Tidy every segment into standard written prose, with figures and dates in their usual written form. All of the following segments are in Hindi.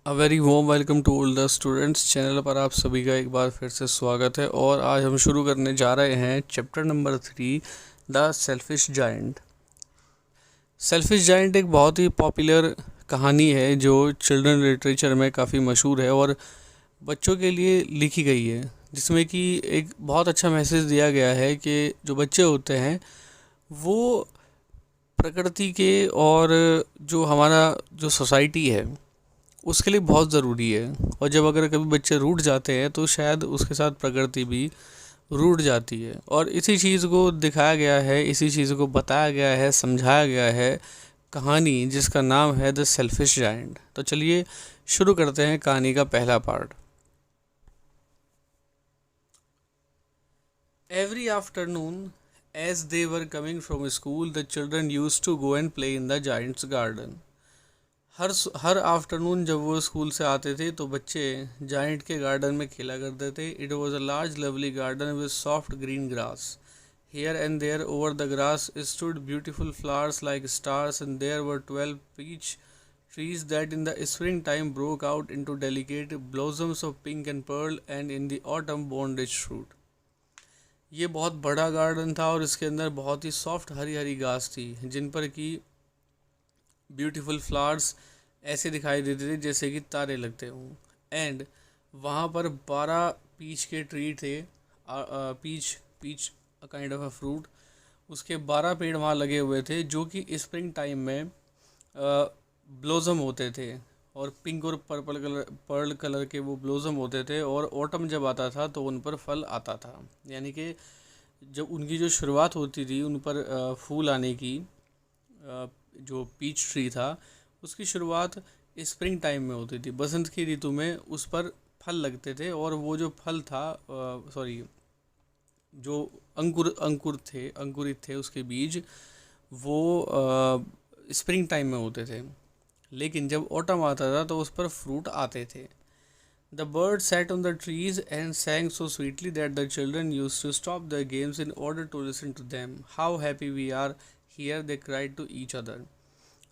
A very warm welcome to all the students. Channel पर आप सभी का एक बार फिर से स्वागत है और आज हम शुरू करने जा रहे हैं chapter number 3, the selfish giant. Selfish giant एक बहुत ही पॉपुलर कहानी है जो चिल्ड्रन लिटरेचर में काफ़ी मशहूर है और बच्चों के लिए लिखी गई है, जिसमें कि एक बहुत अच्छा मैसेज दिया गया है कि जो बच्चे होते हैं वो प्रकृति के और जो हमारा जो सोसाइटी है उसके लिए बहुत ज़रूरी है। और जब अगर कभी बच्चे रूठ जाते हैं तो शायद उसके साथ प्रकृति भी रूठ जाती है, और इसी चीज़ को दिखाया गया है, इसी चीज़ को बताया गया है, समझाया गया है कहानी जिसका नाम है द सेल्फिश जायंट। तो चलिए शुरू करते हैं कहानी का पहला part. Every afternoon as they were coming from school the children used to go and play in the giant's garden. हर आफ्टरनून जब वो स्कूल से आते थे तो बच्चे जाइंट के गार्डन में खेला करते थे। It was a large lovely garden with soft green grass. Here and there over the grass stood beautiful flowers like stars and there were 12 peach trees that in the springtime broke out into delicate blossoms of pink and pearl and in the autumn borne rich fruit। ये बहुत बड़ा गार्डन था और इसके अंदर बहुत ही सॉफ्ट हरी हरी घास थी जिन पर कि ब्यूटीफुल फ्लावर्स ऐसे दिखाई देते थे जैसे कि तारे लगते हों। एंड वहाँ पर 12 पीच के ट्री थे। Peach peach kind of a fruit. उसके 12 पेड़ वहाँ लगे हुए थे जो कि स्प्रिंग टाइम में ब्लोज़म होते थे, और पिंक और पर्ल कलर के वो ब्लोज़म होते थे, और ऑटम जब आता था तो उन पर फल आता था। यानी कि जब उनकी जो शुरुआत होती थी उन पर फूल आने की, जो पीच ट्री था उसकी शुरुआत स्प्रिंग टाइम में होती थी, बसंत की ऋतु में उस पर फल लगते थे। और वो जो फल था, सॉरी, जो अंकुरित थे उसके बीज, वो स्प्रिंग टाइम में होते थे। लेकिन जब ऑटम आता था तो उस पर फ्रूट आते थे। The birds sat on the trees and sang so sweetly that the children used to stop their games in order to listen to them. How happy we are here, they cried to each other.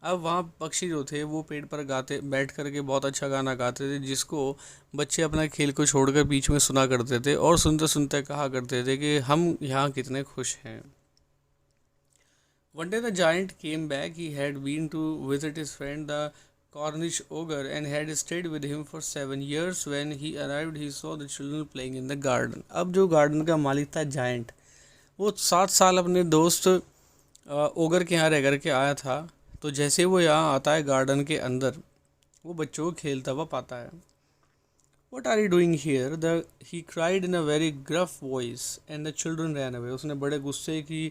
अब वहाँ पक्षी जो थे वो पेड़ पर गाते बैठ कर के बहुत अच्छा गाना गाते थे, जिसको बच्चे अपना खेल को छोड़कर बीच में सुना करते थे और सुनते सुनते कहा करते थे कि हम यहाँ कितने खुश हैं। One day the giant came back. He had been to visit his friend the Cornish ogre and had stayed with him for 7 years. When he arrived, he saw the children playing in the garden. अब जो गार्डन का मालिक था जायंट, वो 7 साल अपने दोस्त ओगर के यहाँ रह कर के आया था। तो जैसे वो यहाँ आता है गार्डन के अंदर, वो बच्चों को खेलता हुआ पाता है। What are you doing here? He cried in a very gruff voice and the children ran away. उसने बड़े गुस्से की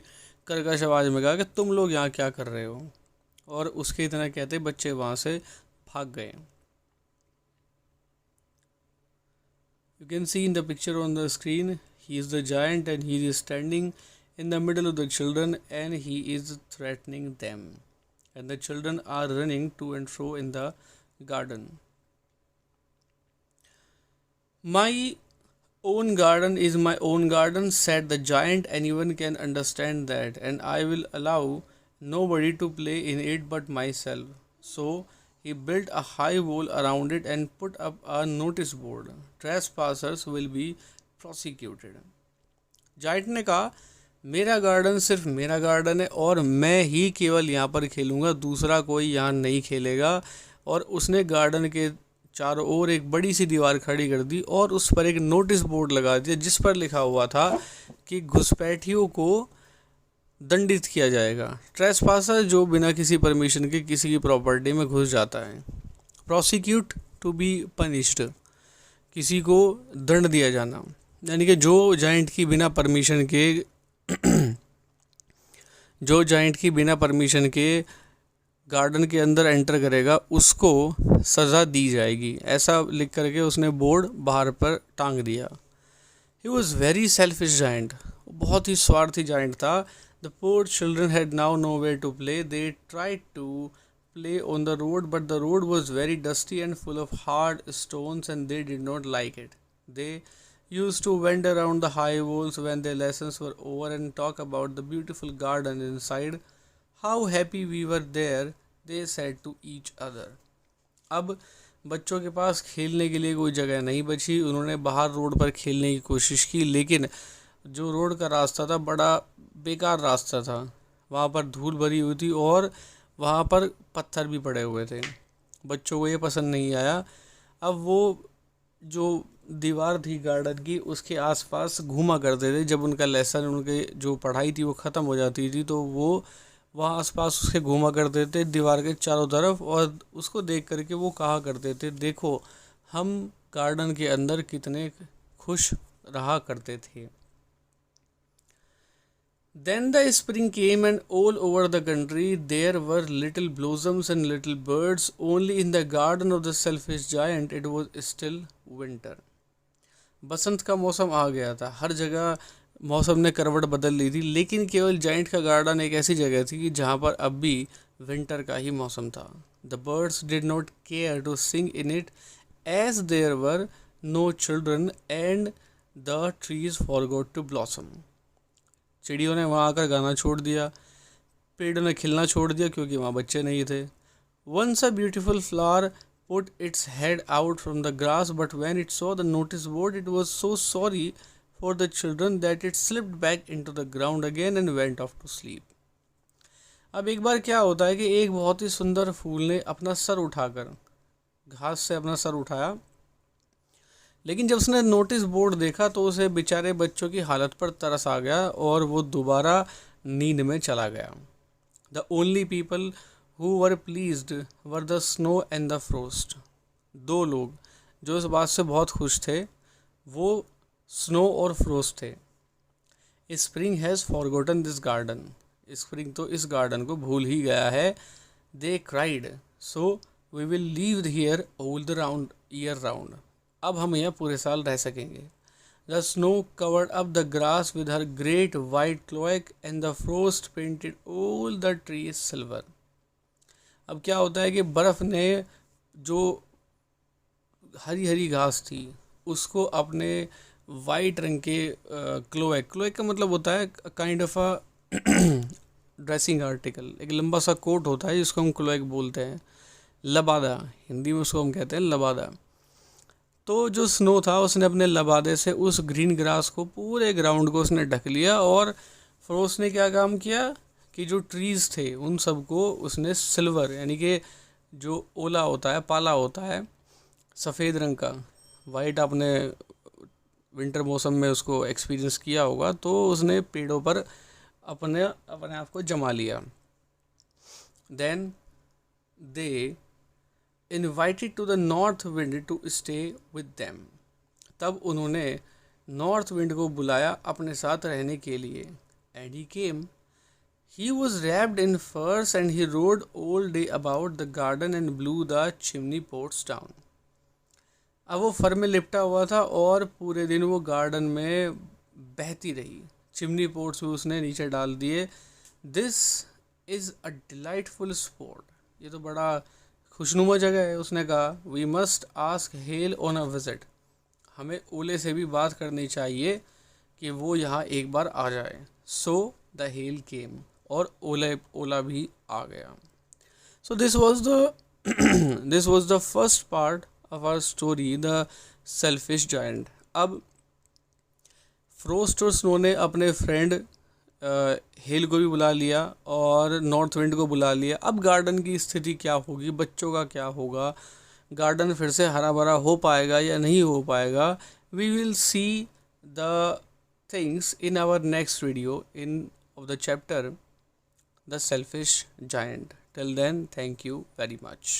कर्कश आवाज़ में कहा कि तुम लोग यहाँ क्या कर रहे हो, और उसके इतना कहते बच्चे वहाँ से भाग गए। You can see in the picture on the screen, he is the giant and he is standing in the middle of the children and he is threatening them. And the children are running to and fro in the garden. My own garden is my own garden, said the giant. Anyone can understand that, and I will allow nobody to play in it but myself. So he built a high wall around it and put up a notice board. Trespassers will be prosecuted. Giant ने कहा, मेरा गार्डन सिर्फ मेरा गार्डन है और मैं ही केवल यहाँ पर खेलूँगा, दूसरा कोई यहाँ नहीं खेलेगा। और उसने गार्डन के चारों ओर एक बड़ी सी दीवार खड़ी कर दी और उस पर एक नोटिस बोर्ड लगा दिया जिस पर लिखा हुआ था कि घुसपैठियों को दंडित किया जाएगा। ट्रेसपासर जो बिना किसी परमिशन के किसी की प्रॉपर्टी में घुस जाता है। प्रोसिक्यूट टू बी पनिश्ड, किसी को दंड दिया जाना। यानी कि जो जाइंट की बिना परमिशन के गार्डन के अंदर एंटर करेगा उसको सज़ा दी जाएगी, ऐसा लिख करके उसने बोर्ड बाहर पर टांग दिया। He was very selfish giant, बहुत ही स्वार्थी जाइंट था। The poor children had now nowhere to play. They tried to play on the road, but the road was very dusty and full of hard stones and they did not like it. They used to wander around the high walls when their lessons were over and talk about the beautiful garden inside. How happy we were there, they said to each other. अब बच्चों के पास खेलने के लिए कोई जगह नहीं बची। उन्होंने बाहर रोड पर खेलने की कोशिश की, लेकिन जो रोड का रास्ता था बड़ा बेकार रास्ता था। वहाँ पर धूल भरी हुई थी और वहाँ पर पत्थर भी पड़े हुए थे। बच्चों को ये पसंद नहीं आया। अब वो जो दीवार थी गार्डन की, उसके आसपास घूमा करते थे। जब उनका लेसन, उनके जो पढ़ाई थी वो ख़त्म हो जाती थी, तो वो वहाँ आसपास उसके घूमा करते थे दीवार के चारों तरफ, और उसको देख करके वो कहा करते थे, देखो हम गार्डन के अंदर कितने खुश रहा करते थे। Then the spring came, and all over the country there were little blossoms and little birds. Only in the garden of the selfish giant it was still winter. बसंत का मौसम आ गया था, हर जगह मौसम ने करवट बदल ली थी, लेकिन केवल जाइंट का गार्डन एक ऐसी जगह थी कि जहाँ पर अब भी विंटर का ही मौसम था। The birds did not care to sing in it as there were no children and the trees forgot to blossom. चिड़ियों ने वहाँ आकर गाना छोड़ दिया, पेड़ों ने खिलना छोड़ दिया क्योंकि वहाँ बच्चे नहीं थे। Once a beautiful flower put its head out from the grass, but when it saw the notice board, it was so sorry for the children that it slipped back into the ground again and went off to sleep. अब एक बार क्या होता है कि एक बहुत ही सुंदर फूल ने अपना सर उठाकर घास से अपना सर उठाया, लेकिन जब उसने नोटिस बोर्ड देखा तो उसे बेचारे बच्चों की हालत पर तरस आ गया और वो दोबारा नींद में चला गया। The only people who were pleased were the snow and the frost. दो लोग जो इस बात से बहुत खुश थे वो स्नो और फ्रोस्ट थे। Spring has forgotten this garden. Spring तो इस गार्डन को भूल ही गया है। They cried, so we will live here all the round year round. अब हम यहाँ पूरे साल रह सकेंगे। The snow covered up the grass with her great white cloak and the frost painted all the trees silver. अब क्या होता है कि बर्फ़ ने जो हरी हरी घास थी उसको अपने वाइट रंग के क्लोएक का मतलब होता है kind of a dressing article, एक लंबा सा कोट होता है जिसको हम क्लोएक बोलते हैं। लबादा, हिंदी में उसको हम कहते हैं लबादा। तो जो स्नो था उसने अपने लबादे से उस ग्रीन ग्रास को, पूरे ग्राउंड को उसने ढक लिया, और फ्रोस्ट ने क्या काम किया कि जो ट्रीज़ थे उन सबको उसने सिल्वर, यानी कि जो ओला होता है, पाला होता है सफ़ेद रंग का, वाइट आपने विंटर मौसम में उसको एक्सपीरियंस किया होगा, तो उसने पेड़ों पर अपने आप को जमा लिया। Then they invited to the north wind to stay with them. तब उन्होंने नॉर्थ विंड को बुलाया अपने साथ रहने के लिए। And he came. He was wrapped in furs and he rode all day about the garden and blew the chimney pots down. अब वो फर में लिपटा हुआ था और पूरे दिन वो गार्डन में बहती रही। चिमनी पोट्स भी उसने नीचे डाल दिए। This is a delightful spot. ये तो बड़ा खुशनुमा जगह है। उसने कहा, we must ask hail on a visit. हमें ओले से भी बात करनी चाहिए कि वो यहाँ एक बार आ जाए। सो द हेल केम, और ओला भी आ गया। So this was the first part of our story, the selfish giant. अब फ्रोस्ट और स्नो ने अपने फ्रेंड हेल को भी बुला लिया और नॉर्थ विंड को बुला लिया। अब गार्डन की स्थिति क्या होगी, बच्चों का क्या होगा, गार्डन फिर से हरा भरा हो पाएगा या नहीं हो पाएगा, we will see the things in our next video of the chapter The Selfish Giant. Till then, thank you very much.